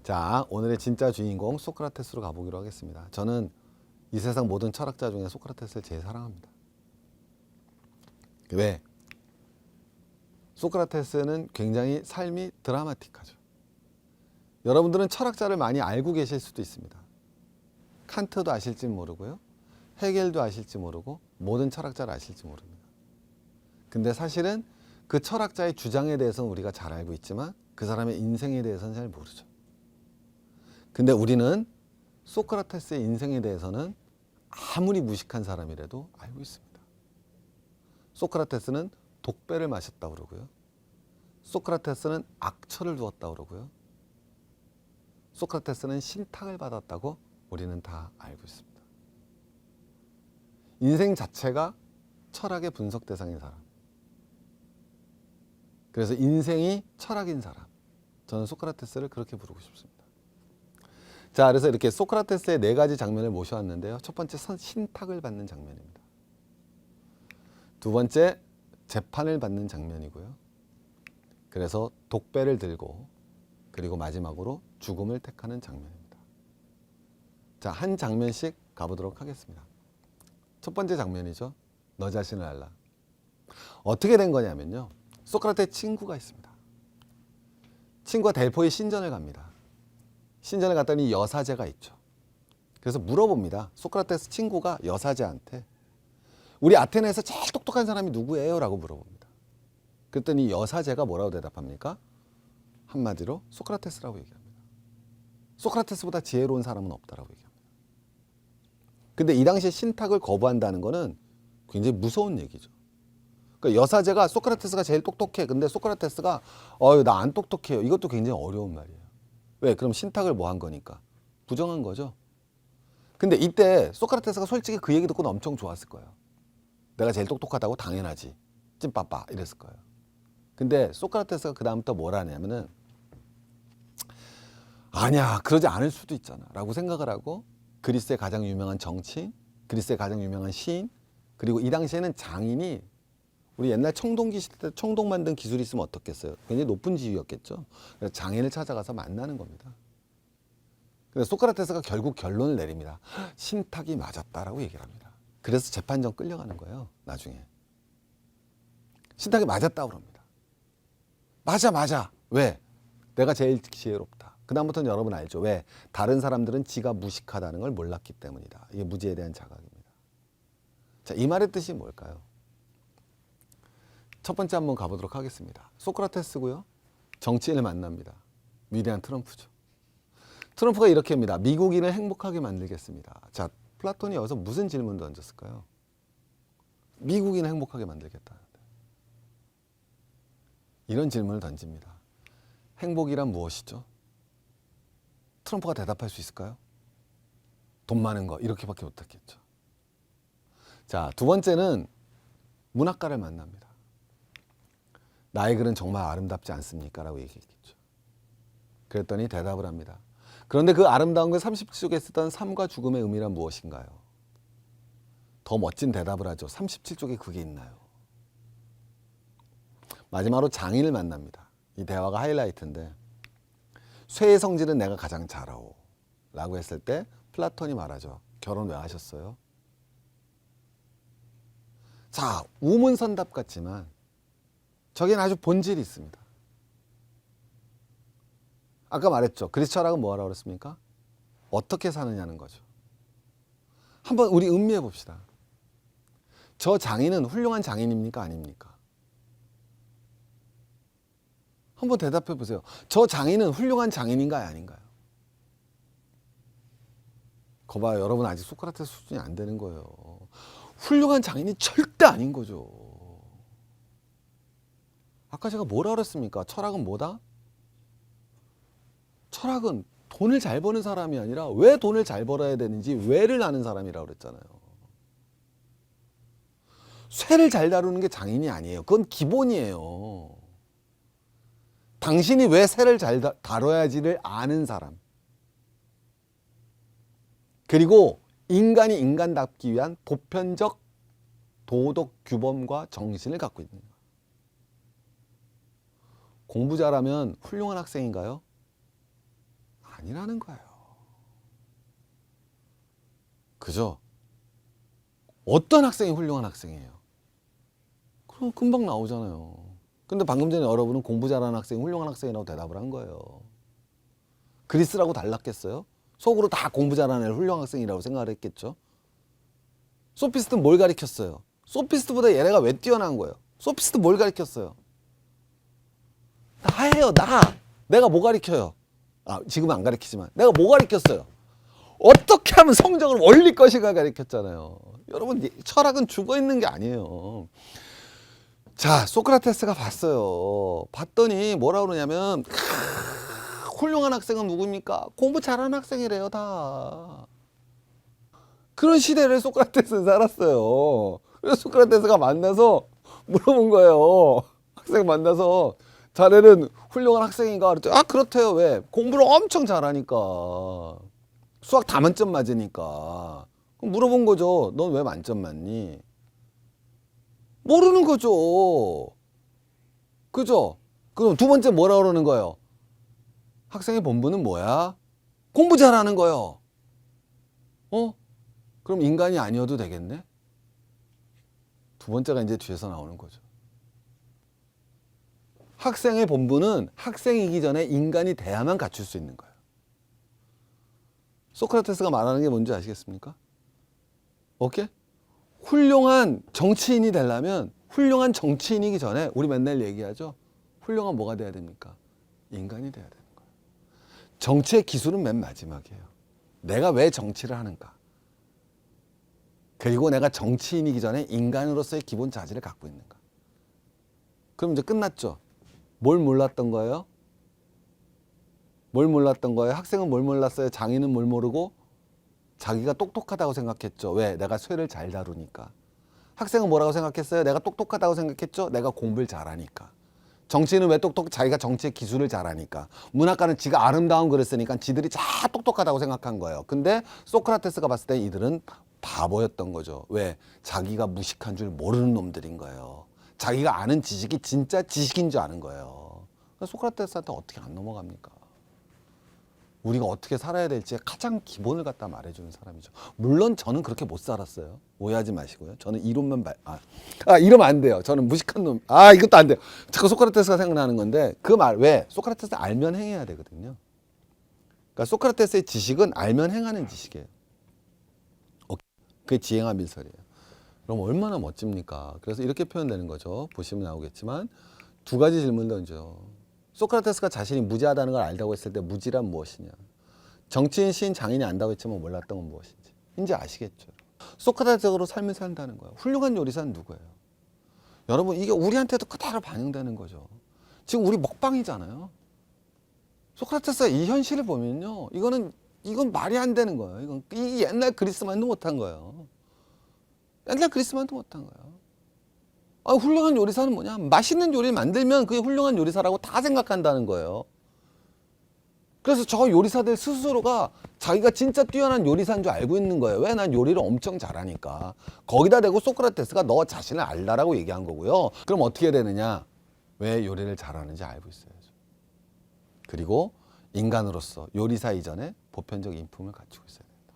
자, 오늘의 진짜 주인공 소크라테스로 가보기로 하겠습니다. 저는 이 세상 모든 철학자 중에 소크라테스를 제일 사랑합니다. 왜? 소크라테스는 굉장히 삶이 드라마틱하죠. 여러분들은 철학자를 많이 알고 계실 수도 있습니다. 칸트도 아실지 모르고요. 헤겔도 아실지 모르고 모든 철학자를 아실지 모릅니다. 근데 사실은 그 철학자의 주장에 대해서는 우리가 잘 알고 있지만 그 사람의 인생에 대해서는 잘 모르죠. 근데 우리는 소크라테스의 인생에 대해서는 아무리 무식한 사람이라도 알고 있습니다. 소크라테스는 독배를 마셨다고 그러고요. 소크라테스는 악처를 두었다고 그러고요. 소크라테스는 신탁을 받았다고 우리는 다 알고 있습니다. 인생 자체가 철학의 분석 대상인 사람. 그래서 인생이 철학인 사람. 저는 소크라테스를 그렇게 부르고 싶습니다. 자, 그래서 이렇게 소크라테스의 4가지 장면을 모셔왔는데요. 첫 번째, 신탁을 받는 장면입니다. 두 번째, 재판을 받는 장면이고요. 그래서 독배를 들고 그리고 마지막으로 죽음을 택하는 장면입니다. 자, 한 장면씩 가보도록 하겠습니다. 첫 번째 장면이죠. 너 자신을 알라. 어떻게 된 거냐면요. 소크라테스 친구가 있습니다. 친구가 델포이 신전을 갑니다. 신전에 갔더니 여사제가 있죠. 그래서 물어봅니다. 소크라테스 친구가 여사제한테 우리 아테네에서 제일 똑똑한 사람이 누구예요? 라고 물어봅니다. 그랬더니 여사제가 뭐라고 대답합니까? 한마디로 소크라테스라고 얘기합니다. 소크라테스보다 지혜로운 사람은 없다라고 얘기합니다. 근데 이 당시에 신탁을 거부한다는 거는 굉장히 무서운 얘기죠. 그러니까 여사제가 소크라테스가 제일 똑똑해. 근데 소크라테스가 나 안 똑똑해요. 이것도 굉장히 어려운 말이에요. 왜? 그럼 신탁을 뭐 한 거니까? 부정한 거죠. 근데 이때 소크라테스가 솔직히 그 얘기 듣고는 엄청 좋았을 거예요. 내가 제일 똑똑하다고? 당연하지. 찐빠빠 이랬을 거예요. 근데 소크라테스가 그 다음부터 뭘 하냐면은 아니야, 그러지 않을 수도 있잖아 라고 생각을 하고 그리스의 가장 유명한 정치인, 그리스의 가장 유명한 시인, 그리고 이 당시에는 장인이 우리 옛날 청동기 시대 때 청동 만든 기술이 있으면 어떻겠어요? 굉장히 높은 지위였겠죠. 그래서 장인을 찾아가서 만나는 겁니다. 그래서 소크라테스가 결국 결론을 내립니다. 신탁이 맞았다라고 얘기를 합니다. 그래서 재판정 끌려가는 거예요. 나중에. 신탁이 맞았다고 그럽니다. 맞아. 왜? 내가 제일 지혜롭다. 그 다음부터는 여러분 알죠. 왜? 다른 사람들은 지가 무식하다는 걸 몰랐기 때문이다. 이게 무지에 대한 자각입니다. 자, 이 말의 뜻이 뭘까요? 첫 번째 한번 가보도록 하겠습니다. 소크라테스고요. 정치인을 만납니다. 위대한 트럼프죠. 트럼프가 이렇게 합니다. 미국인을 행복하게 만들겠습니다. 자, 플라톤이 여기서 무슨 질문을 던졌을까요? 미국인을 행복하게 만들겠다는데. 이런 질문을 던집니다. 행복이란 무엇이죠? 트럼프가 대답할 수 있을까요? 돈 많은 거 이렇게밖에 못했겠죠. 자, 두 번째는 문학가를 만납니다. 나의 글은 정말 아름답지 않습니까? 라고 얘기했겠죠. 그랬더니 대답을 합니다. 그런데 그 아름다운 글 37쪽에 쓰던 삶과 죽음의 의미란 무엇인가요? 더 멋진 대답을 하죠. 37쪽에 그게 있나요? 마지막으로 장인을 만납니다. 이 대화가 하이라이트인데 쇠의 성질은 내가 가장 잘 아오 라고 했을 때 플라톤이 말하죠. 결혼 왜 하셨어요? 자, 우문선답 같지만 저기는 아주 본질이 있습니다. 아까 말했죠. 그리스 철학은 뭐라고 그랬습니까? 어떻게 사느냐는 거죠. 한번 우리 음미해 봅시다. 저 장인은 훌륭한 장인입니까? 아닙니까? 한번 대답해 보세요. 저 장인은 훌륭한 장인인가요? 아닌가요? 거봐요. 여러분 아직 소크라테스 수준이 안 되는 거예요. 훌륭한 장인이 절대 아닌 거죠. 아까 제가 뭐라 그랬습니까? 철학은 뭐다? 철학은 돈을 잘 버는 사람이 아니라 왜 돈을 잘 벌어야 되는지 왜를 아는 사람이라고 그랬잖아요. 쇠를 잘 다루는 게 장인이 아니에요. 그건 기본이에요. 당신이 왜 쇠를 잘 다뤄야지를 아는 사람. 그리고 인간이 인간답기 위한 보편적 도덕 규범과 정신을 갖고 있는 거예요. 공부 잘하면 훌륭한 학생인가요? 아니라는 거예요. 그죠? 어떤 학생이 훌륭한 학생이에요? 그럼 금방 나오잖아요. 근데 방금 전에 여러분은 공부 잘하는 학생이 훌륭한 학생이라고 대답을 한 거예요. 그리스라고 달랐겠어요? 속으로 다 공부 잘하는 애를 훌륭한 학생이라고 생각을 했겠죠? 소피스트는 뭘 가르쳤어요? 소피스트보다 얘네가 왜 뛰어난 거예요? 소피스트 뭘 가르쳤어요? 나예요, 나. 내가 뭐 가르쳐요? 지금은 안 가르치지만 내가 뭐 가르쳤어요? 어떻게 하면 성적을 올릴 것인가 가르쳤잖아요. 여러분, 철학은 죽어 있는 게 아니에요. 자, 소크라테스가 봤어요. 봤더니 뭐라 그러냐면 훌륭한 학생은 누구입니까? 공부 잘하는 학생이래요, 다. 그런 시대를 소크라테스는 살았어요. 그래서 소크라테스가 만나서 물어본 거예요. 학생 만나서 자네는 훌륭한 학생인가? 그랬더니 그렇대요. 왜? 공부를 엄청 잘하니까. 수학 다 만점 맞으니까. 그럼 물어본 거죠. 넌 왜 만점 맞니? 모르는 거죠. 그죠? 그럼 두 번째 뭐라 그러는 거예요? 학생의 본분은 뭐야? 공부 잘하는 거요. 그럼 인간이 아니어도 되겠네? 두 번째가 이제 뒤에서 나오는 거죠. 학생의 본분은 학생이기 전에 인간이 돼야만 갖출 수 있는 거예요. 소크라테스가 말하는 게 뭔지 아시겠습니까? 오케이? 훌륭한 정치인이 되려면 훌륭한 정치인이기 전에 우리 맨날 얘기하죠. 훌륭한 뭐가 돼야 됩니까? 인간이 돼야 되는 거예요. 정치의 기술은 맨 마지막이에요. 내가 왜 정치를 하는가? 그리고 내가 정치인이기 전에 인간으로서의 기본 자질을 갖고 있는가? 그럼 이제 끝났죠. 뭘 몰랐던 거예요? 뭘 몰랐던 거예요? 학생은 뭘 몰랐어요? 장인은 뭘 모르고? 자기가 똑똑하다고 생각했죠. 왜? 내가 쇠를 잘 다루니까. 학생은 뭐라고 생각했어요? 내가 똑똑하다고 생각했죠. 내가 공부를 잘하니까. 정치인은 왜 자기가 정치의 기술을 잘하니까. 문학가는 지가 아름다운 글을 쓰니까 지들이 다 똑똑하다고 생각한 거예요. 근데 소크라테스가 봤을 때 이들은 바보였던 거죠. 왜? 자기가 무식한 줄 모르는 놈들인 거예요. 자기가 아는 지식이 진짜 지식인 줄 아는 거예요. 소크라테스한테 어떻게 안 넘어갑니까? 우리가 어떻게 살아야 될지 가장 기본을 갖다 말해주는 사람이죠. 물론 저는 그렇게 못 살았어요. 오해하지 마시고요. 저는 이론만 이러면 안 돼요. 저는 무식한 놈. 이것도 안 돼요. 자꾸 소크라테스가 생각나는 건데 그 말 왜? 소크라테스 알면 행해야 되거든요. 그러니까 소크라테스의 지식은 알면 행하는 지식이에요. 그게 지행한 밀설이에요. 그럼 얼마나 멋집니까? 그래서 이렇게 표현되는 거죠. 보시면 나오겠지만 두 가지 질문 던져. 소크라테스가 자신이 무지하다는 걸 알다고 했을 때 무지란 무엇이냐? 정치인, 시인, 장인이 안다고 했지만 몰랐던 건 무엇인지. 이제 아시겠죠. 소크라테스적으로 삶을 산다는 거예요. 훌륭한 요리사는 누구예요? 여러분, 이게 우리한테도 그대로 반영되는 거죠. 지금 우리 먹방이잖아요. 소크라테스가 이 현실을 보면요. 이건 말이 안 되는 거예요. 이 옛날 그리스만도 못한 거예요. 옛날 그리스만도 못한 거예요. 훌륭한 요리사는 뭐냐? 맛있는 요리를 만들면 그게 훌륭한 요리사라고 다 생각한다는 거예요. 그래서 저 요리사들 스스로가 자기가 진짜 뛰어난 요리사인 줄 알고 있는 거예요. 왜? 난 요리를 엄청 잘하니까. 거기다 대고 소크라테스가 너 자신을 알라라고 얘기한 거고요. 그럼 어떻게 되느냐? 왜 요리를 잘하는지 알고 있어야죠. 그리고 인간으로서 요리사 이전에 보편적 인품을 갖추고 있어야 된다.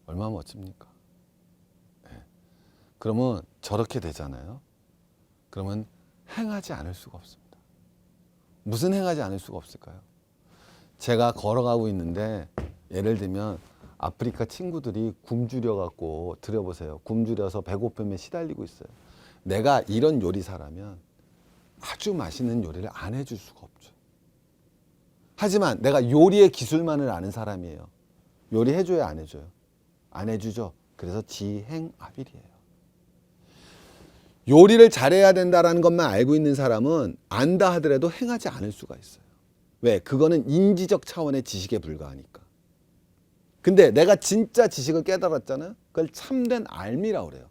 얼마나 멋집니까? 그러면 저렇게 되잖아요. 그러면 행하지 않을 수가 없습니다. 무슨 행하지 않을 수가 없을까요? 제가 걸어가고 있는데 예를 들면 아프리카 친구들이 굶주려 갖고 들여보세요. 굶주려서 배고픔에 시달리고 있어요. 내가 이런 요리사라면 아주 맛있는 요리를 안 해줄 수가 없죠. 하지만 내가 요리의 기술만을 아는 사람이에요. 요리해줘요, 안 해줘요? 안 해주죠. 그래서 지행합일이에요. 요리를 잘해야 된다는 것만 알고 있는 사람은 안다 하더라도 행하지 않을 수가 있어요. 왜? 그거는 인지적 차원의 지식에 불과하니까. 근데 내가 진짜 지식을 깨달았잖아요. 그걸 참된 알미라고 그래요.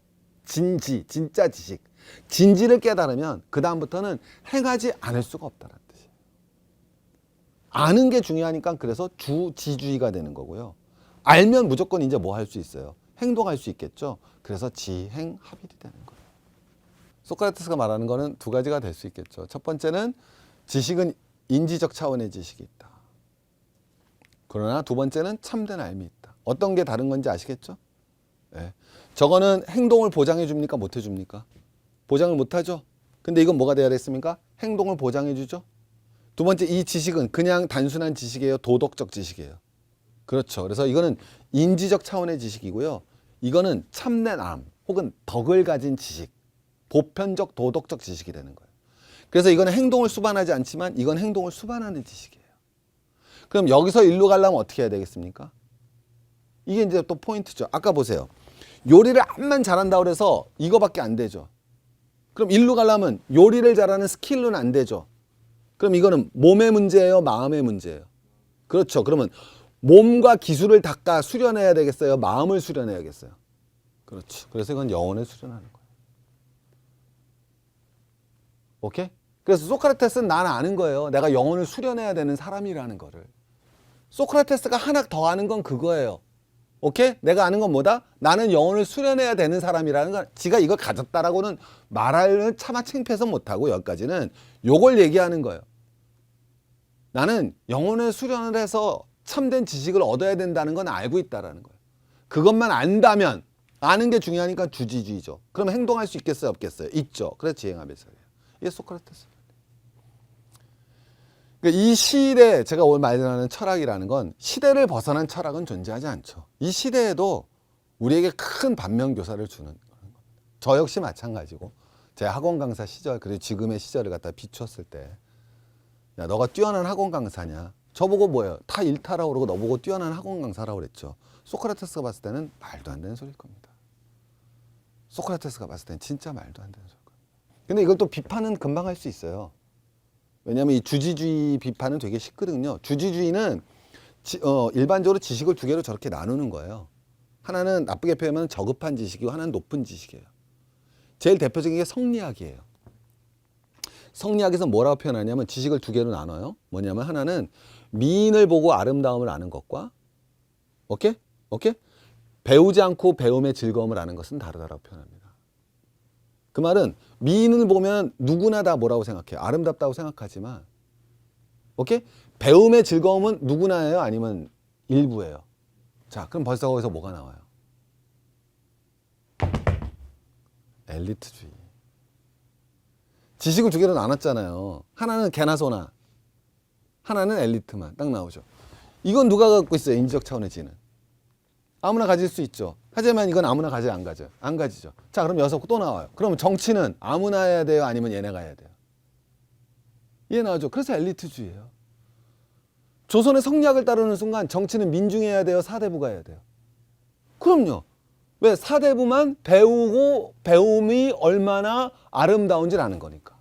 진지, 진짜 지식. 진지를 깨달으면 그 다음부터는 행하지 않을 수가 없다는 뜻이에요. 아는 게 중요하니까 그래서 주지주의가 되는 거고요. 알면 무조건 이제 뭐 할 수 있어요? 행동할 수 있겠죠. 그래서 지행합일이 되는 거예요. 소크라테스가 말하는 거는 두 가지가 될 수 있겠죠. 첫 번째는 지식은 인지적 차원의 지식이 있다. 그러나 두 번째는 참된 알미 있다. 어떤 게 다른 건지 아시겠죠? 예. 저거는 행동을 보장해 줍니까? 못 해줍니까? 보장을 못 하죠. 근데 이건 뭐가 돼야 됐습니까? 행동을 보장해 주죠. 두 번째, 이 지식은 그냥 단순한 지식이에요? 도덕적 지식이에요? 그렇죠. 그래서 이거는 인지적 차원의 지식이고요. 이거는 참된 암 혹은 덕을 가진 지식, 보편적 도덕적 지식이 되는 거예요. 그래서 이거는 행동을 수반하지 않지만 이건 행동을 수반하는 지식이에요. 그럼 여기서 일로 가려면 어떻게 해야 되겠습니까? 이게 이제 또 포인트죠. 아까 보세요. 요리를 암만 잘한다고 해서 이거밖에 안 되죠. 그럼 일로 가려면 요리를 잘하는 스킬로는 안 되죠. 그럼 이거는 몸의 문제예요? 마음의 문제예요? 그렇죠. 그러면 몸과 기술을 닦아 수련해야 되겠어요? 마음을 수련해야겠어요? 그렇죠. 그래서 이건 영혼을 수련하는 거예요. 오케이? 그래서 소크라테스는 나는 아는 거예요. 내가 영혼을 수련해야 되는 사람이라는 거를. 소크라테스가 하나 더 아는 건 그거예요. 오케이? 내가 아는 건 뭐다? 나는 영혼을 수련해야 되는 사람이라는 건 지가 이걸 가졌다라고는 말하는 차마 창피해서 못하고 여기까지는 요걸 얘기하는 거예요. 나는 영혼을 수련을 해서 참된 지식을 얻어야 된다는 건 알고 있다라는 거예요. 그것만 안다면 아는 게 중요하니까 주지주의죠. 그럼 행동할 수 있겠어요? 없겠어요? 있죠. 그래서 지행하면서 해요. 이게 소크라테스. 이 시대 제가 오늘 말하는 철학이라는 건 시대를 벗어난 철학은 존재하지 않죠. 이 시대에도 우리에게 큰 반면교사를 주는 겁니다. 저 역시 마찬가지고 제 학원 강사 시절 그리고 지금의 시절을 갖다 비추었을 때 야, 너가 뛰어난 학원 강사냐? 저보고 뭐예요? 다 일타라고 그러고 너보고 뛰어난 학원 강사라고 그랬죠. 소크라테스가 봤을 때는 말도 안 되는 소리일 겁니다. 소크라테스가 봤을 때는 진짜 말도 안 되는 소리일 겁니다. 근데 이걸 또 비판은 금방 할 수 있어요. 왜냐하면 이 주지주의 비판은 되게 쉽거든요. 주지주의는 일반적으로 지식을 두 개로 저렇게 나누는 거예요. 하나는 나쁘게 표현하면 저급한 지식이고 하나는 높은 지식이에요. 제일 대표적인 게 성리학이에요. 성리학에서 뭐라고 표현하냐면 지식을 두 개로 나눠요. 뭐냐면 하나는 미인을 보고 아름다움을 아는 것과 오케이? 배우지 않고 배움의 즐거움을 아는 것은 다르다라고 표현합니다. 그 말은 미인을 보면 누구나 다 뭐라고 생각해요? 아름답다고 생각하지만 오케이? 배움의 즐거움은 누구나예요? 아니면 일부예요? 자, 그럼 벌써 거기서 뭐가 나와요? 엘리트주의. 지식을 두 개로 나눴잖아요. 하나는 개나 소나, 하나는 엘리트만 딱 나오죠. 이건 누가 갖고 있어요? 인지적 차원의 지능. 아무나 가질 수 있죠. 하지만 이건 아무나 가져요? 안 가져요? 안 가지죠. 자, 그럼 여기서 또 나와요. 그럼 정치는 아무나 해야 돼요? 아니면 얘네가 해야 돼요? 얘 나오죠. 그래서 엘리트주의예요. 조선의 성리학을 따르는 순간 정치는 민중해야 돼요? 사대부가 해야 돼요? 그럼요. 왜? 사대부만 배우고 배움이 얼마나 아름다운지를 아는 거니까.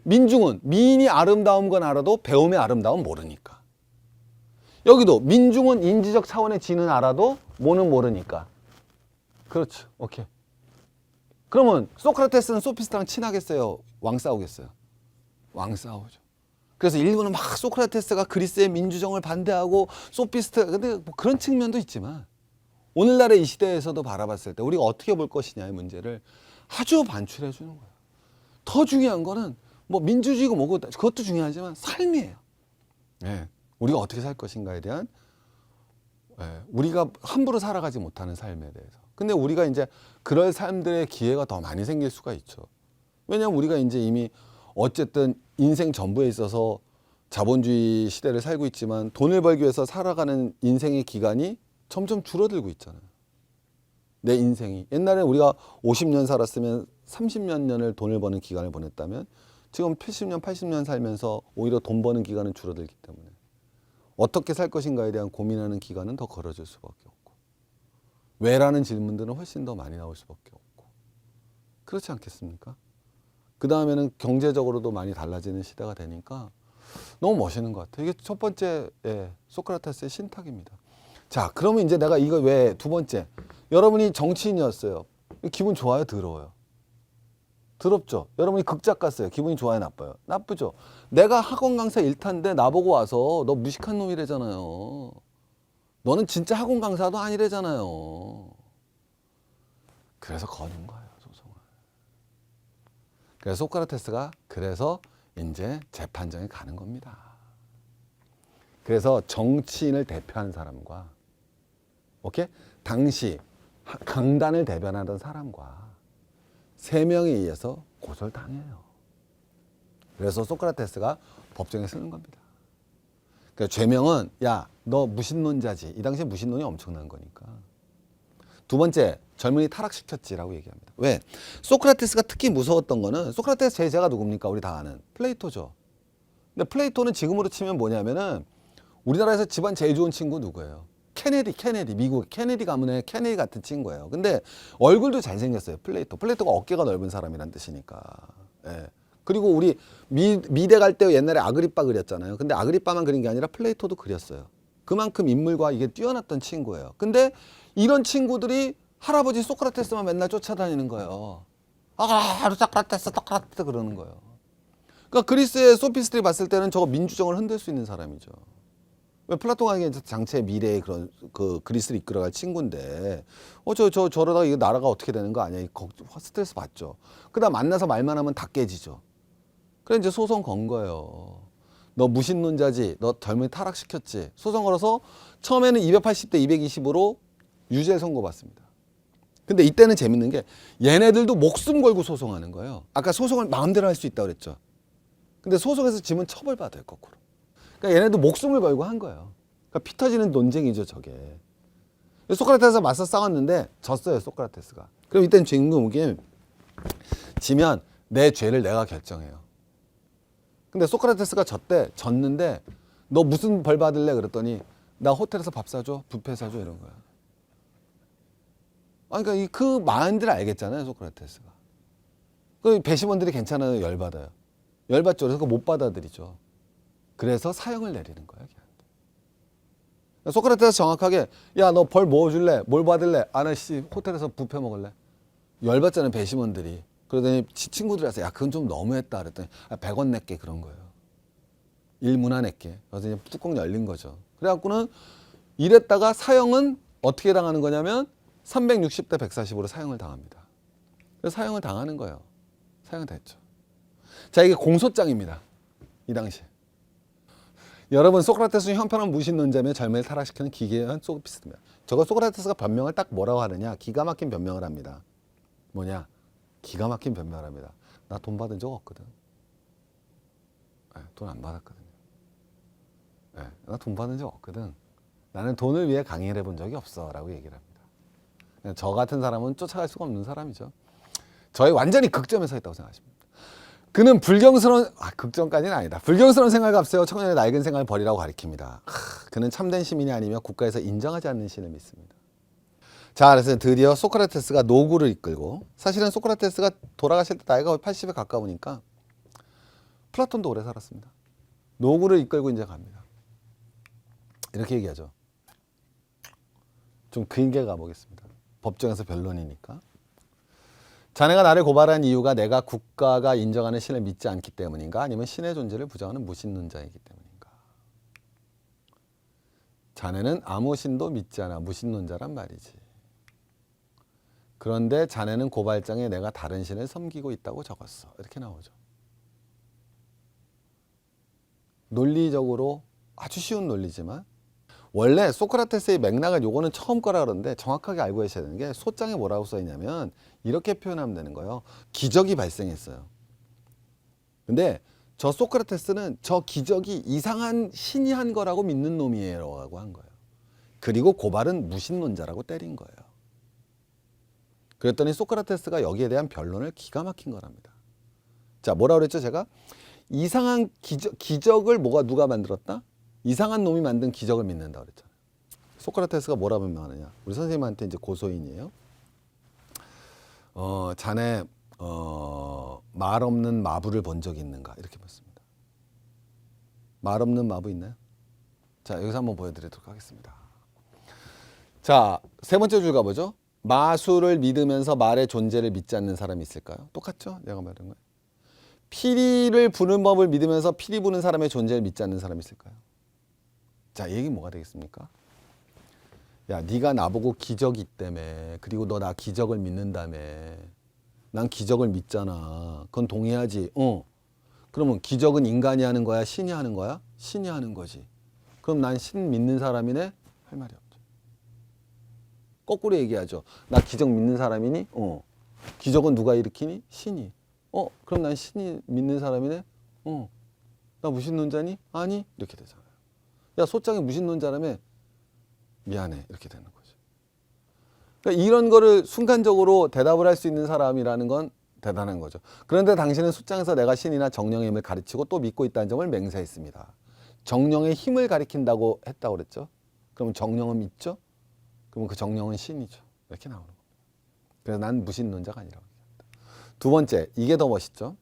민중은 미인이 아름다운 건 알아도 배움의 아름다움 모르니까. 여기도 민중은 인지적 차원의 지는 알아도 뭐는 모르니까. 그렇죠. 오케이. 그러면 소크라테스는 소피스트랑 친하겠어요? 왕 싸우겠어요? 왕 싸우죠. 그래서 일본은 막 소크라테스가 그리스의 민주정을 반대하고 소피스트, 근데 뭐 그런 측면도 있지만 오늘날의 이 시대에서도 바라봤을 때 우리가 어떻게 볼 것이냐의 문제를 아주 반출해 주는 거예요. 더 중요한 거는 뭐 민주주의고 뭐고 그것도 중요하지만 삶이에요. 네. 우리가 어떻게 살 것인가에 대한 우리가 함부로 살아가지 못하는 삶에 대해서. 근데 우리가 이제 그럴 삶들의 기회가 더 많이 생길 수가 있죠. 왜냐하면 우리가 이제 이미 어쨌든 인생 전부에 있어서 자본주의 시대를 살고 있지만 돈을 벌기 위해서 살아가는 인생의 기간이 점점 줄어들고 있잖아요. 내 인생이. 옛날에 우리가 50년 살았으면 30몇 년을 돈을 버는 기간을 보냈다면 지금 70년, 80년 살면서 오히려 돈 버는 기간은 줄어들기 때문에 어떻게 살 것인가에 대한 고민하는 기간은 더 걸어질 수밖에 없고 왜라는 질문들은 훨씬 더 많이 나올 수밖에 없고 그렇지 않겠습니까? 그 다음에는 경제적으로도 많이 달라지는 시대가 되니까 너무 멋있는 것 같아요. 이게 첫 번째 소크라테스의 신탁입니다. 자, 그러면 이제 내가 이거 왜 두 번째 여러분이 정치인이었어요. 기분 좋아요? 더러워요? 더럽죠? 여러분이 극작 갔어요. 기분이 좋아요? 나빠요? 나쁘죠? 내가 학원 강사 1타인데 나보고 와서 너 무식한 놈이래잖아요. 너는 진짜 학원 강사도 아니래잖아요. 그래서 거는 거예요, 소송을. 그래서 소크라테스가 그래서 이제 재판정에 가는 겁니다. 그래서 정치인을 대표하는 사람과 오케이? 당시 강단을 대변하던 사람과 세 명에 의해서 고소를 당해요. 그래서 소크라테스가 법정에 서는 겁니다. 그러니까 죄명은 야, 너 무신론자지. 이 당시에 무신론이 엄청난 거니까. 두 번째, 젊은이 타락시켰지라고 얘기합니다. 왜? 소크라테스가 특히 무서웠던 거는 소크라테스 제자가 누굽니까? 우리 다 아는 플레이토죠. 근데 플레이토는 지금으로 치면 뭐냐면은 우리나라에서 집안 제일 좋은 친구 누구예요? 케네디, 미국 케네디 가문의 케네디 같은 친구예요. 근데 얼굴도 잘생겼어요. 플레이토가 어깨가 넓은 사람이란 뜻이니까. 예. 그리고 우리 미대 갈 때 옛날에 아그리빠 그렸잖아요. 근데 아그리빠만 그린 게 아니라 플레이토도 그렸어요. 그만큼 인물과 이게 뛰어났던 친구예요. 근데 이런 친구들이 할아버지 소크라테스만 맨날 쫓아다니는 거예요. 소크라테스 그러는 거예요. 그러니까 그리스의 소피스트들이 봤을 때는 저거 민주정을 흔들 수 있는 사람이죠. 왜 플라톤이 장차의 미래의 그런 그 그리스를 이끌어갈 친구인데 저러다가 이거 나라가 어떻게 되는 거 아니야? 스트레스 받죠. 그다음 만나서 말만 하면 다 깨지죠. 그래 이제 소송 건 거예요. 너 무신론자지. 너 젊은이 타락시켰지. 소송 걸어서 처음에는 280대 220으로 유죄 선고받습니다. 근데 이때는 재밌는 게 얘네들도 목숨 걸고 소송하는 거예요. 아까 소송을 마음대로 할 수 있다고 그랬죠. 근데 소송에서 지면 처벌받아요, 거꾸로. 그러니까 얘네도 목숨을 걸고 한 거예요. 그러니까 피 터지는 논쟁이죠, 저게. 소크라테스가 맞서 싸웠는데 졌어요, 소크라테스가. 그럼 이때는 주인공이 지면 내 죄를 내가 결정해요. 근데 소크라테스가 졌는데 너 무슨 벌 받을래? 그랬더니 나 호텔에서 밥 사줘, 뷔페 사줘 이런 거야. 그러니까 그 마인드를 알겠잖아요, 소크라테스가. 그 배심원들이 괜찮아요, 열받아요. 열받죠. 그래서 못 받아들이죠. 그래서 사형을 내리는 거예요. 소크라테스 정확하게 야, 너 벌 뭐 줄래? 뭘 받을래? 나 호텔에서 뷔페 먹을래? 열받잖아요, 배심원들이. 그러더니 친구들이 와서 야, 그건 좀 너무했다 그랬더니 100원 낼게 그런 거예요. 일문화 낼게. 그래서 이제 뚜껑 열린 거죠. 그래갖고는 이랬다가 사형은 어떻게 당하는 거냐면 360대 140으로 사형을 당합니다. 그래서 사형을 당하는 거예요. 사형을 당했죠. 자, 이게 공소장입니다. 이 당시. 여러분, 소크라테스는 형편없는 무신론자며 젊은이를 타락시키는 기괴한 소피스트입니다. 저거 소크라테스가 변명을 딱 뭐라고 하느냐? 기가 막힌 변명을 합니다. 뭐냐? 기가 막힌 변명을 합니다. 나 돈 받은 적 없거든. 돈 안 받았거든요. 나 돈 받은 적 없거든. 나는 돈을 위해 강의를 해본 적이 없어 라고 얘기를 합니다. 저 같은 사람은 쫓아갈 수가 없는 사람이죠. 저희 완전히 극점에 서 있다고 생각하십니다. 그는 불경스러운 극점까지는 아니다. 불경스러운 생활을 앞세워 청년의 낡은 생활을 버리라고 가리킵니다. 그는 참된 시민이 아니며 국가에서 인정하지 않는 신을 믿습니다. 자, 그래서 드디어 소크라테스가 노구를 이끌고, 사실은 소크라테스가 돌아가실 때 나이가 80에 가까우니까 플라톤도 오래 살았습니다. 노구를 이끌고 이제 갑니다. 이렇게 얘기하죠. 좀 길게 가보겠습니다. 법정에서 변론이니까. 자네가 나를 고발한 이유가 내가 국가가 인정하는 신을 믿지 않기 때문인가? 아니면 신의 존재를 부정하는 무신론자이기 때문인가? 자네는 아무 신도 믿지 않아 무신론자란 말이지. 그런데 자네는 고발장에 내가 다른 신을 섬기고 있다고 적었어. 이렇게 나오죠. 논리적으로 아주 쉬운 논리지만 원래 소크라테스의 맥락은 요거는 처음 거라 그러는데 정확하게 알고 계셔야 되는 게 소장에 뭐라고 써 있냐면 이렇게 표현하면 되는 거예요. 기적이 발생했어요. 근데 저 소크라테스는 저 기적이 이상한 신이 한 거라고 믿는 놈이에요 라고 한 거예요. 그리고 고발은 무신론자라고 때린 거예요. 그랬더니 소크라테스가 여기에 대한 변론을 기가 막힌 거랍니다. 자, 뭐라고 그랬죠 제가? 이상한 기적을 누가 만들었다? 이상한 놈이 만든 기적을 믿는다 그랬잖아요. 소크라테스가 뭐라 변명하느냐? 우리 선생님한테 이제 고소인이에요. 자네 말 없는 마부를 본 적이 있는가? 이렇게 묻습니다. 말 없는 마부 있나요? 자, 여기서 한번 보여드리도록 하겠습니다. 자, 세 번째 줄 가보죠. 마술을 믿으면서 말의 존재를 믿지 않는 사람이 있을까요? 똑같죠? 내가 말한 거예요. 피리를 부는 법을 믿으면서 피리 부는 사람의 존재를 믿지 않는 사람이 있을까요? 자, 얘기 뭐가 되겠습니까? 야, 네가 나보고 기적이 있다며. 그리고 너 나 기적을 믿는다며. 난 기적을 믿잖아. 그건 동의하지. 그러면 기적은 인간이 하는 거야? 신이 하는 거야? 신이 하는 거지. 그럼 난 신 믿는 사람이네? 할 말이 없죠. 거꾸로 얘기하죠. 나 기적 믿는 사람이니? 기적은 누가 일으키니? 신이. 그럼 난 신이 믿는 사람이네? 나 무신론자니? 아니. 이렇게 되잖아요. 야, 소장이 무신론자라며? 미안해. 이렇게 되는 거죠. 그러니까 이런 거를 순간적으로 대답을 할 수 있는 사람이라는 건 대단한 거죠. 그런데 당신은 소장에서 내가 신이나 정령의 힘을 가르치고 또 믿고 있다는 점을 맹세했습니다. 정령의 힘을 가리킨다고 했다고 그랬죠. 그러면 정령은 믿죠? 그러면 그 정령은 신이죠. 이렇게 나오는 겁니다. 그래서 난 무신론자가 아니라고 얘기합니다. 두 번째, 이게 더 멋있죠.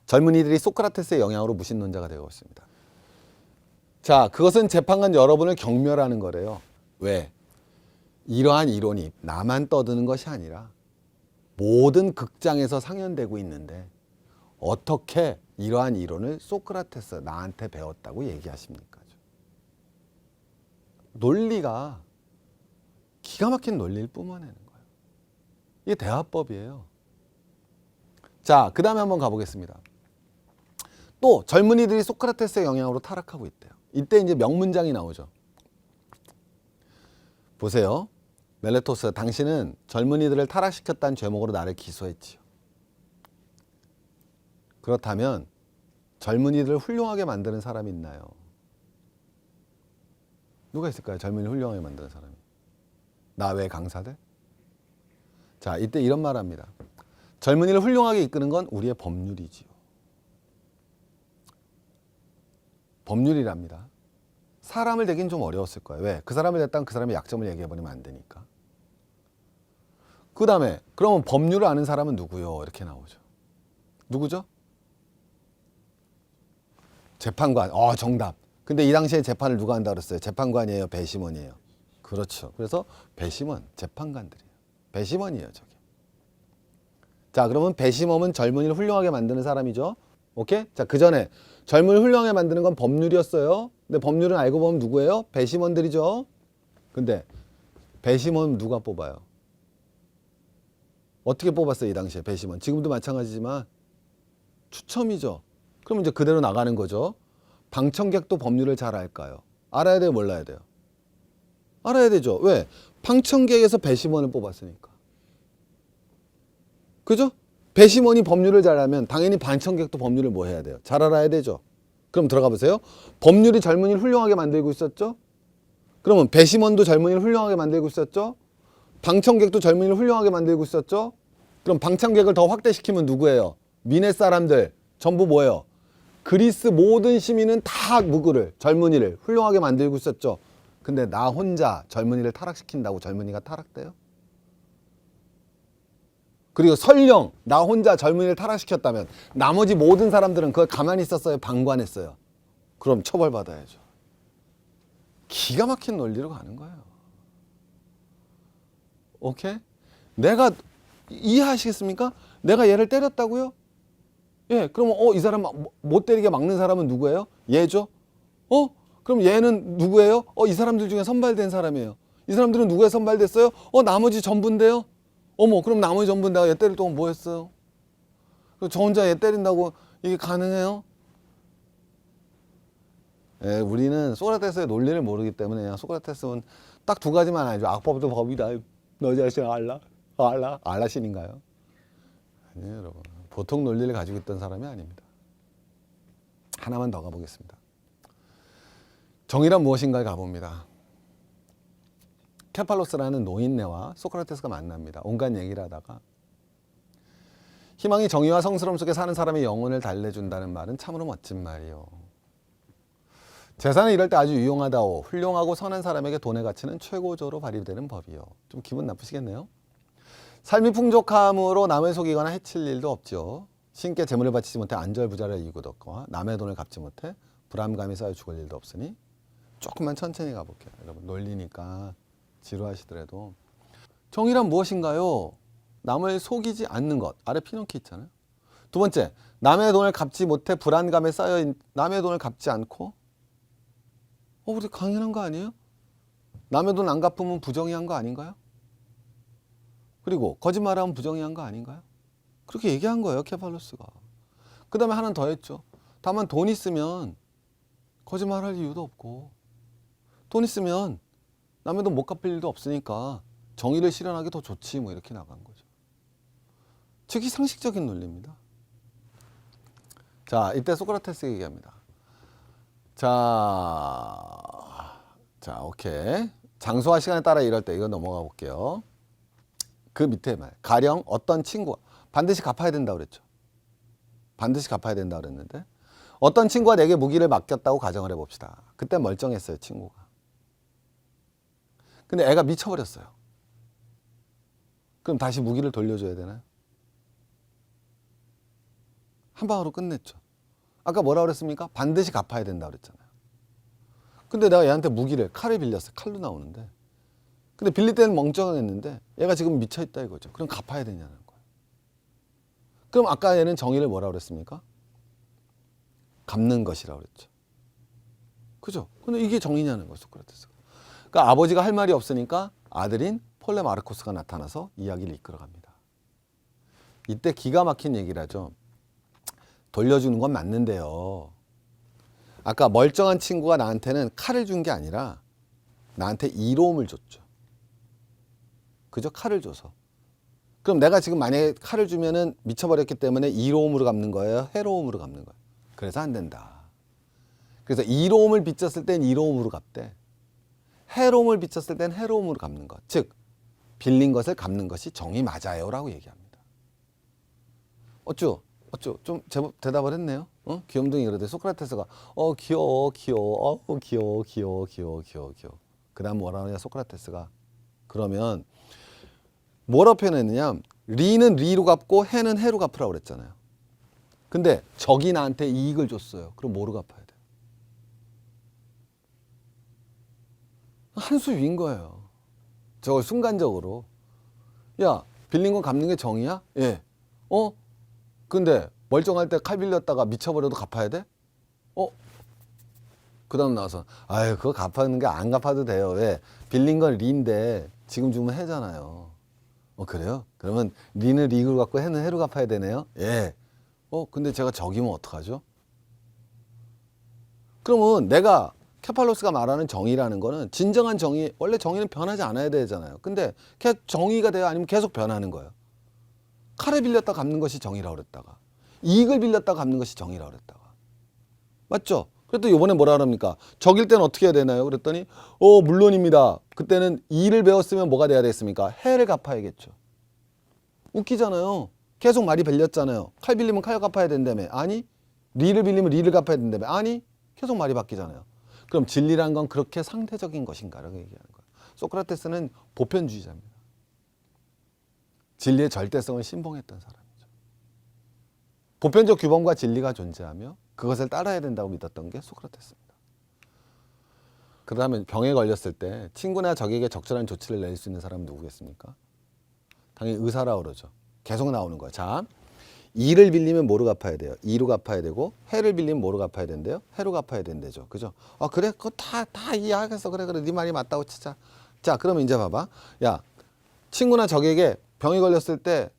젊은이들이 소크라테스의 영향으로 무신론자가 되고 있습니다. 자, 그것은 재판관 여러분을 경멸하는 거래요. 왜? 이러한 이론이 나만 떠드는 것이 아니라 모든 극장에서 상연되고 있는데 어떻게 이러한 이론을 소크라테스 나한테 배웠다고 얘기하십니까? 논리가 기가 막힌 논리를 뿜어내는 거예요. 이게 대화법이에요. 자, 그 다음에 한번 가보겠습니다. 또 젊은이들이 소크라테스의 영향으로 타락하고 있대요. 이때 이제 명문장이 나오죠. 보세요. 멜레토스, 당신은 젊은이들을 타락시켰다는 죄목으로 나를 기소했지요. 그렇다면 젊은이들을 훌륭하게 만드는 사람이 있나요? 누가 있을까요? 젊은이를 훌륭하게 만드는 사람이. 나 외 강사들? 자, 이때 이런 말 합니다. 젊은이를 훌륭하게 이끄는 건 우리의 법률이지요. 법률이랍니다. 사람을 대긴 좀 어려웠을 거예요. 왜? 그 사람을 댔다면 그 사람의 약점을 얘기해버리면 안 되니까. 그 다음에 그러면 법률을 아는 사람은 누구요? 이렇게 나오죠. 누구죠? 재판관. 정답. 근데 이 당시에 재판을 누가 한다고 그랬어요? 재판관이에요? 배심원이에요? 그렇죠. 그래서 배심원, 재판관들이에요. 배심원이에요, 저게. 자, 그러면 배심원은 젊은이를 훌륭하게 만드는 사람이죠. 오케이? 자, 그 전에 젊은이를 훌륭하게 만드는 건 법률이었어요. 근데 법률은 알고 보면 누구예요? 배심원들이죠. 근데 배심원 누가 뽑아요? 어떻게 뽑았어요, 이 당시에 배심원? 지금도 마찬가지지만 추첨이죠. 그럼 이제 그대로 나가는 거죠. 방청객도 법률을 잘 알까요? 알아야 돼요, 몰라야 돼요? 알아야 되죠. 왜? 방청객에서 배심원을 뽑았으니까. 그죠? 배심원이 법률을 잘 알면 당연히 방청객도 법률을 뭐 해야 돼요? 잘 알아야 되죠. 그럼 들어가 보세요. 법률이 젊은이를 훌륭하게 만들고 있었죠? 그러면 배심원도 젊은이를 훌륭하게 만들고 있었죠? 방청객도 젊은이를 훌륭하게 만들고 있었죠? 그럼 방청객을 더 확대시키면 누구예요? 미네 사람들 전부 뭐예요? 그리스 모든 시민은 다 누구를? 젊은이를 훌륭하게 만들고 있었죠. 근데 나 혼자 젊은이를 타락시킨다고 젊은이가 타락돼요? 그리고 설령 나 혼자 젊은이를 타락시켰다면 나머지 모든 사람들은 그걸 가만히 있었어요? 방관했어요? 그럼 처벌받아야죠. 기가 막힌 논리로 가는 거예요. 오케이? 내가 이해하시겠습니까? 내가 얘를 때렸다고요? 예, 그러면 이 사람 못 때리게 막는 사람은 누구예요? 얘죠? 그럼 얘는 누구예요? 이 사람들 중에 선발된 사람이에요. 이 사람들은 누구에 선발됐어요? 나머지 전부인데요? 그럼 나머지 전부 내가 얘 때릴 동안 뭐 했어요? 저 혼자 얘 때린다고 이게 가능해요? 예, 우리는 소크라테스의 논리를 모르기 때문에 소크라테스는 딱 두 가지만 알죠. 악법도 법이다. 너 자식 알라신인가요? 아니에요, 여러분. 보통 논리를 가지고 있던 사람이 아닙니다. 하나만 더 가보겠습니다. 정의란 무엇인가를 가봅니다. 케팔로스라는 노인네와 소크라테스가 만납니다. 온갖 얘기를 하다가 희망이 정의와 성스러움 속에 사는 사람의 영혼을 달래준다는 말은 참으로 멋진 말이요. 재산은 이럴 때 아주 유용하다오. 훌륭하고 선한 사람에게 돈의 가치는 최고조로 발휘되는 법이요. 좀 기분 나쁘시겠네요. 삶이 풍족함으로 남을 속이거나 해칠 일도 없죠. 신께 재물을 바치지 못해 안절부절할 이유도 없고 남의 돈을 갚지 못해 불안감이 쌓여 죽을 일도 없으니 조금만 천천히 가볼게요. 여러분 논리니까 지루하시더라도 정의란 무엇인가요? 남을 속이지 않는 것. 아래 피놓기 있잖아요. 두 번째, 남의 돈을 갚지 못해 불안감에 쌓여 남의 돈을 갚지 않고 우리 강연한 거 아니에요? 남의 돈 안 갚으면 부정의한 거 아닌가요? 그리고 거짓말하면 부정의한 거 아닌가요? 그렇게 얘기한 거예요, 케팔로스가. 그 다음에 하나 더 했죠. 다만 돈 있으면 거짓말할 이유도 없고 돈 있으면 남의 돈 못 갚을 일도 없으니까 정의를 실현하기 더 좋지 뭐 이렇게 나간 거죠. 즉이 상식적인 논리입니다. 자, 이때 소크라테스 얘기합니다. 자, 오케이. 장소와 시간에 따라 이럴 때 이거 넘어가 볼게요. 그 밑에 말. 가령 어떤 친구가 반드시 갚아야 된다 그랬죠. 반드시 갚아야 된다 그랬는데 어떤 친구가 내게 무기를 맡겼다고 가정을 해봅시다. 그때 멀쩡했어요, 친구가. 근데 애가 미쳐버렸어요. 그럼 다시 무기를 돌려줘야 되나요? 한 방으로 끝냈죠. 아까 뭐라 그랬습니까? 반드시 갚아야 된다 그랬잖아요. 근데 내가 얘한테 무기를, 칼을 빌렸어요. 칼로 나오는데. 근데 빌릴 때는 멀쩡했는데 얘가 지금 미쳐있다 이거죠. 그럼 갚아야 되냐는 거예요. 그럼 아까 얘는 정의를 뭐라 그랬습니까? 갚는 것이라고 그랬죠. 그죠? 근데 이게 정의냐는 거예요, 소크라테스가. 그러니까 아버지가 할 말이 없으니까 아들인 폴레마르코스가 나타나서 이야기를 이끌어갑니다. 이때 기가 막힌 얘기를 하죠. 돌려주는 건 맞는데요. 아까 멀쩡한 친구가 나한테는 칼을 준 게 아니라 나한테 이로움을 줬죠. 그죠? 칼을 줘서. 그럼 내가 지금 만약에 칼을 주면은 미쳐버렸기 때문에 이로움으로 갚는 거예요? 해로움으로 갚는 거예요? 그래서 안 된다. 그래서 이로움을 빚졌을 땐 이로움으로 갚되 해로움을 빚졌을 땐 해로움으로 갚는 것. 즉 빌린 것을 갚는 것이 정의 맞아요 라고 얘기합니다. 어쭈 좀 제법 대답을 했네요. 귀염둥이 그러더니 소크라테스가 귀여워 그 다음 뭐라 하냐 소크라테스가. 그러면 뭐라고 표현했느냐, 리는 리로 갚고 해는 해로 갚으라고 그랬잖아요. 근데 적이 나한테 이익을 줬어요. 그럼 뭐로 갚아야 돼요? 한 수 위인 거예요. 저걸 순간적으로. 야, 빌린 건 갚는 게 정의야? 예. 근데 멀쩡할 때 칼 빌렸다가 미쳐버려도 갚아야 돼? 그 다음 나와서 아유 그거 갚는 게 안 갚아도 돼요. 왜? 빌린 건 리인데 지금 주면 해잖아요. 그래요? 그러면 리는 리를 갚고 해는 해로 갚아야 되네요? 예. 근데 제가 적이면 어떡하죠? 그러면 내가 케팔로스가 말하는 정의라는 거는 진정한 정의, 원래 정의는 변하지 않아야 되잖아요. 근데 정의가 돼요? 아니면 계속 변하는 거예요? 칼을 빌렸다 갚는 것이 정의라고 그랬다가 이익을 빌렸다 갚는 것이 정의라고 그랬다가 맞죠? 그랬더니 이번에 뭐라 그럽니까? 적일 때는 어떻게 해야 되나요? 그랬더니 물론입니다. 그때는 이를 배웠으면 뭐가 돼야 됐습니까? 해를 갚아야겠죠. 웃기잖아요. 계속 말이 빌렸잖아요. 칼 빌리면 칼 갚아야 된다며. 아니 리를 빌리면 리를 갚아야 된다며. 아니 계속 말이 바뀌잖아요. 그럼 진리란 건 그렇게 상대적인 것인가라고 얘기하는 거예요. 소크라테스는 보편주의자입니다. 진리의 절대성을 신봉했던 사람이죠. 보편적 규범과 진리가 존재하며 그것을 따라야 된다고 믿었던 게 소크라테스입니다. 그 다음에 병에 걸렸을 때 친구나 적에게 적절한 조치를 내릴 수 있는 사람은 누구겠습니까? 당연히 의사라고 그러죠. 계속 나오는 거예요. 자, 이를 빌리면 뭐로 갚아야 돼요? 이로 갚아야 되고 해를 빌리면 뭐로 갚아야 된대요? 해로 갚아야 된대죠. 그죠? 그래? 그거 다 이해하겠어. 그래. 네 말이 맞다고 치자. 자, 그러면 이제 봐봐. 야, 친구나 적에게 병이 걸렸을 때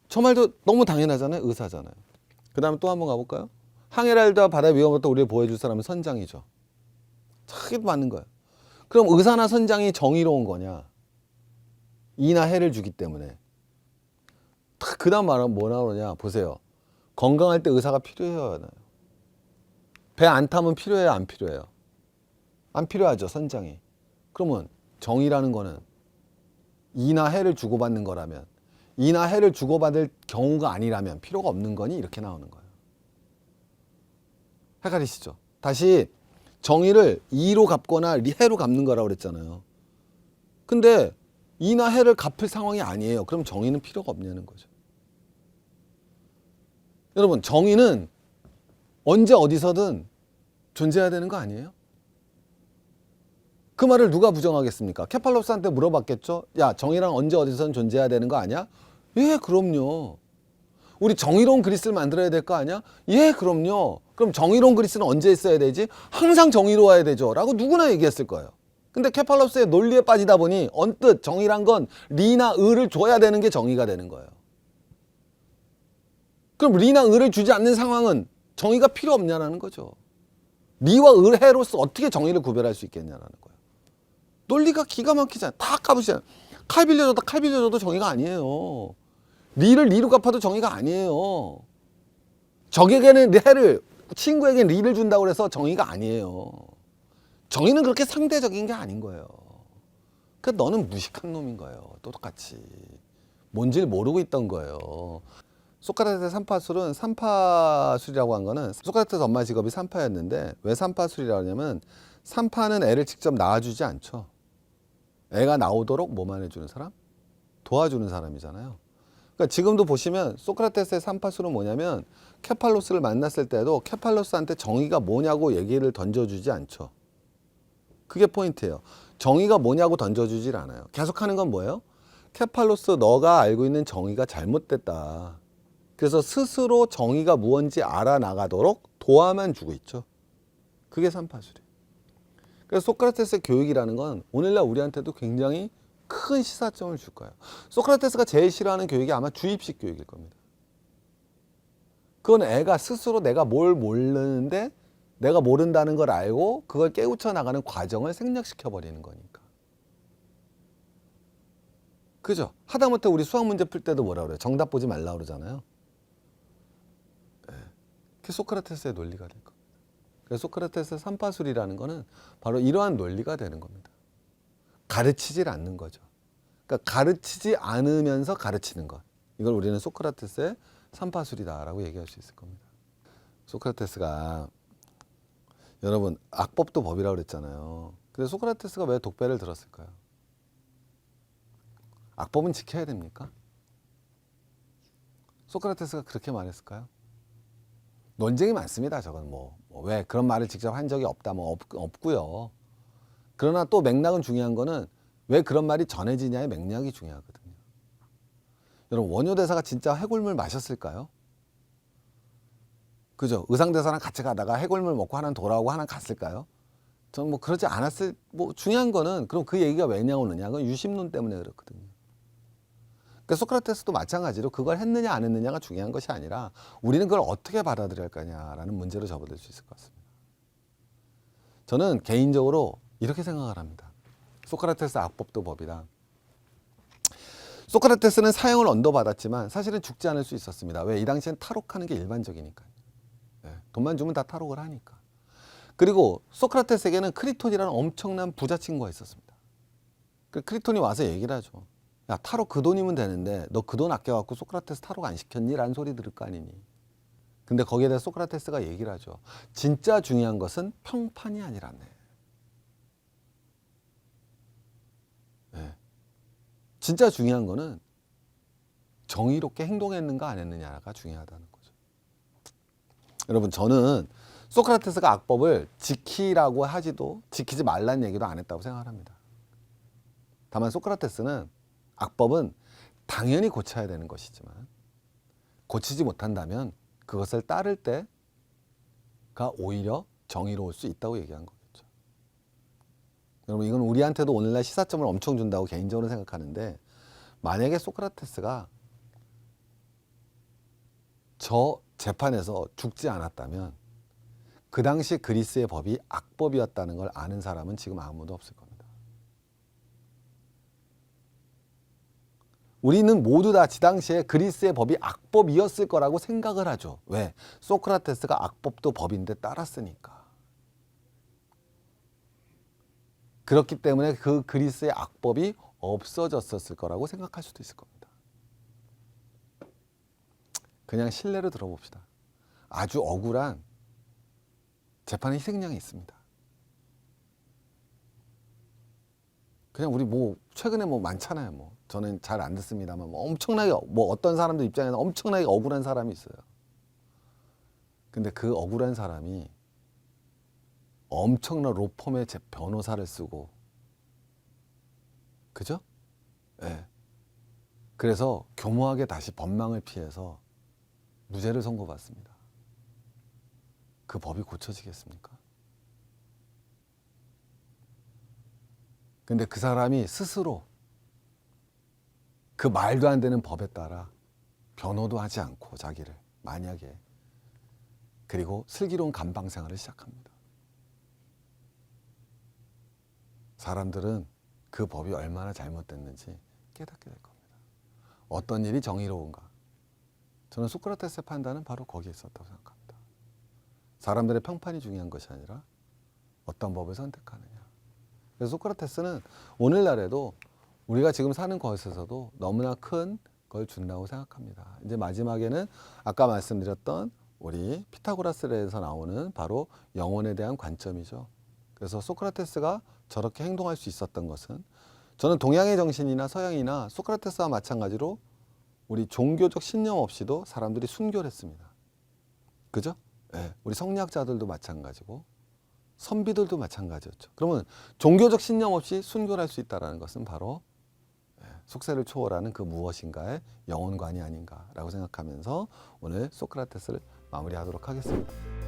저 말도 너무 당연하잖아요. 의사잖아요. 그 다음에 또 한번 가볼까요? 항해랄다 바다의 위험부터 우리를 보호해줄 사람은 선장이죠. 자기도 맞는 거예요. 그럼 의사나 선장이 정의로운 거냐? 이나 해를 주기 때문에. 그 다음 말은 뭐 나오느냐? 보세요. 건강할 때 의사가 필요해요. 배 안 타면 필요해요? 안 필요해요? 안 필요하죠. 선장이. 그러면 정의라는 거는 이나 해를 주고받는 거라면 이나 해를 주고받을 경우가 아니라면 필요가 없는 거니? 이렇게 나오는 거예요. 헷갈리시죠? 다시 정의를 이로 갚거나 해로 갚는 거라고 그랬잖아요. 근데 이나 해를 갚을 상황이 아니에요. 그럼 정의는 필요가 없냐는 거죠. 여러분 정의는 언제 어디서든 존재해야 되는 거 아니에요? 그 말을 누가 부정하겠습니까? 케팔로스한테 물어봤겠죠? 야, 정의랑 언제 어디서든 존재해야 되는 거 아니야? 예, 그럼요. 우리 정의로운 그리스를 만들어야 될 거 아니야? 예, 그럼요. 그럼 정의로운 그리스는 언제 있어야 되지? 항상 정의로워야 되죠. 라고 누구나 얘기했을 거예요. 근데 케팔로스의 논리에 빠지다 보니 언뜻 정의란 건 리나 의를 줘야 되는 게 정의가 되는 거예요. 그럼 리나 의를 주지 않는 상황은 정의가 필요 없냐라는 거죠. 리와 을해로서 어떻게 정의를 구별할 수 있겠냐라는 거예요. 논리가 기가 막히잖아요. 다 값이잖아요. 칼 빌려줘도 칼 빌려줘도 정의가 아니에요. 리를 리로 갚아도 정의가 아니에요. 적에게는 해를, 친구에게는 리를 준다고 해서 정의가 아니에요. 정의는 그렇게 상대적인 게 아닌 거예요. 그러니까 너는 무식한 놈인 거예요. 똑같이. 뭔지를 모르고 있던 거예요. 소크라테스의 삼파술은, 삼파술이라고 한 거는 소크라테스 엄마 직업이 삼파였는데 왜 삼파술이라고 하냐면 삼파는 애를 직접 낳아주지 않죠. 애가 나오도록 뭐만 해주는 사람? 도와주는 사람이잖아요. 그러니까 지금도 보시면 소크라테스의 삼파술은 뭐냐면 케팔로스를 만났을 때도 케팔로스한테 정의가 뭐냐고 얘기를 던져주지 않죠. 그게 포인트예요. 정의가 뭐냐고 던져주질 않아요. 계속하는 건 뭐예요? 케팔로스, 너가 알고 있는 정의가 잘못됐다. 그래서 스스로 정의가 무언지 알아나가도록 도와만 주고 있죠. 그게 삼파술이에요. 그래서 소크라테스의 교육이라는 건 오늘날 우리한테도 굉장히 큰 시사점을 줄 거예요. 소크라테스가 제일 싫어하는 교육이 아마 주입식 교육일 겁니다. 그건 애가 스스로 내가 뭘 모르는데 내가 모른다는 걸 알고 그걸 깨우쳐 나가는 과정을 생략시켜 버리는 거니까. 그죠? 하다못해 우리 수학 문제 풀 때도 뭐라 그래요? 정답 보지 말라 그러잖아요. 네. 그게 소크라테스의 논리가 될 겁니다. 그래서 소크라테스의 삼파술이라는 거는 바로 이러한 논리가 되는 겁니다. 가르치질 않는 거죠. 그러니까 가르치지 않으면서 가르치는 것. 이걸 우리는 소크라테스의 삼파술이다라고 얘기할 수 있을 겁니다. 소크라테스가 여러분 악법도 법이라고 그랬잖아요. 근데 소크라테스가 왜 독배를 들었을까요? 악법은 지켜야 됩니까? 소크라테스가 그렇게 말했을까요? 논쟁이 많습니다. 저건 왜 그런 말을 직접 한 적이 없다 없고요. 그러나 또 맥락은 중요한 거는 왜 그런 말이 전해지냐의 맥락이 중요하거든요. 여러분 원효대사가 진짜 해골물 마셨을까요? 그죠? 의상대사랑 같이 가다가 해골물 먹고 하나는 돌아오고 하나는 갔을까요? 저는 그러지 않았을, 중요한 거는 그럼 그 얘기가 왜 나오느냐? 그건 유심론 때문에 그렇거든요. 그러니까 소크라테스도 마찬가지로 그걸 했느냐 안 했느냐가 중요한 것이 아니라 우리는 그걸 어떻게 받아들여야 할 거냐라는 문제로 접어들 수 있을 것 같습니다. 저는 개인적으로 이렇게 생각을 합니다. 소크라테스 악법도 법이다. 소크라테스는 사형을 언도받았지만 사실은 죽지 않을 수 있었습니다. 왜? 이 당시엔 탈옥하는 게 일반적이니까요. 네, 돈만 주면 다 탈옥을 하니까. 그리고 소크라테스에게는 크리톤이라는 엄청난 부자 친구가 있었습니다. 그 크리톤이 와서 얘기를 하죠. 야, 탈옥 그 돈이면 되는데 너 그 돈 아껴갖고 소크라테스 탈옥 안 시켰니? 라는 소리 들을 거 아니니. 근데 거기에 대해 소크라테스가 얘기를 하죠. 진짜 중요한 것은 평판이 아니라네. 네. 진짜 중요한 거는 정의롭게 행동했는가 안 했느냐가 중요하다는 거죠. 여러분 저는 소크라테스가 악법을 지키라고 하지도 지키지 말라는 얘기도 안 했다고 생각합니다. 다만 소크라테스는 악법은 당연히 고쳐야 되는 것이지만 고치지 못한다면 그것을 따를 때가 오히려 정의로울 수 있다고 얘기한 거겠죠. 여러분 이건 우리한테도 오늘날 시사점을 엄청 준다고 개인적으로 생각하는데 만약에 소크라테스가 저 재판에서 죽지 않았다면 그 당시 그리스의 법이 악법이었다는 걸 아는 사람은 지금 아무도 없을 겁니다. 우리는 모두 다 그 당시에 그리스의 법이 악법이었을 거라고 생각을 하죠. 왜? 소크라테스가 악법도 법인데 따랐으니까. 그렇기 때문에 그 그리스의 악법이 없어졌었을 거라고 생각할 수도 있을 겁니다. 그냥 신뢰로 들어봅시다. 아주 억울한 재판의 희생양이 있습니다. 그냥 우리 최근에 많잖아요. 저는 잘 안 듣습니다만 엄청나게 어떤 사람들 입장에서 엄청나게 억울한 사람이 있어요. 근데 그 억울한 사람이 엄청난 로펌의 변호사를 쓰고 그죠? 네. 그래서 교묘하게 다시 법망을 피해서 무죄를 선고받습니다. 그 법이 고쳐지겠습니까? 근데 그 사람이 스스로 그 말도 안 되는 법에 따라 변호도 하지 않고 자기를 만약에 그리고 슬기로운 감방 생활을 시작합니다. 사람들은 그 법이 얼마나 잘못됐는지 깨닫게 될 겁니다. 어떤 일이 정의로운가? 저는 소크라테스의 판단은 바로 거기에 있었다고 생각합니다. 사람들의 평판이 중요한 것이 아니라 어떤 법을 선택하느냐. 그래서 소크라테스는 오늘날에도 우리가 지금 사는 것에서도 너무나 큰 걸 준다고 생각합니다. 이제 마지막에는 아까 말씀드렸던 우리 피타고라스에서 나오는 바로 영혼에 대한 관점이죠. 그래서 소크라테스가 저렇게 행동할 수 있었던 것은 저는 동양의 정신이나 서양이나 소크라테스와 마찬가지로 우리 종교적 신념 없이도 사람들이 순교를 했습니다. 그죠? 네, 우리 성리학자들도 마찬가지고 선비들도 마찬가지였죠. 그러면 종교적 신념 없이 순교를 할 수 있다는 것은 바로 속세를 초월하는 그 무엇인가의 영혼관이 아닌가라고 생각하면서 오늘 소크라테스를 마무리하도록 하겠습니다.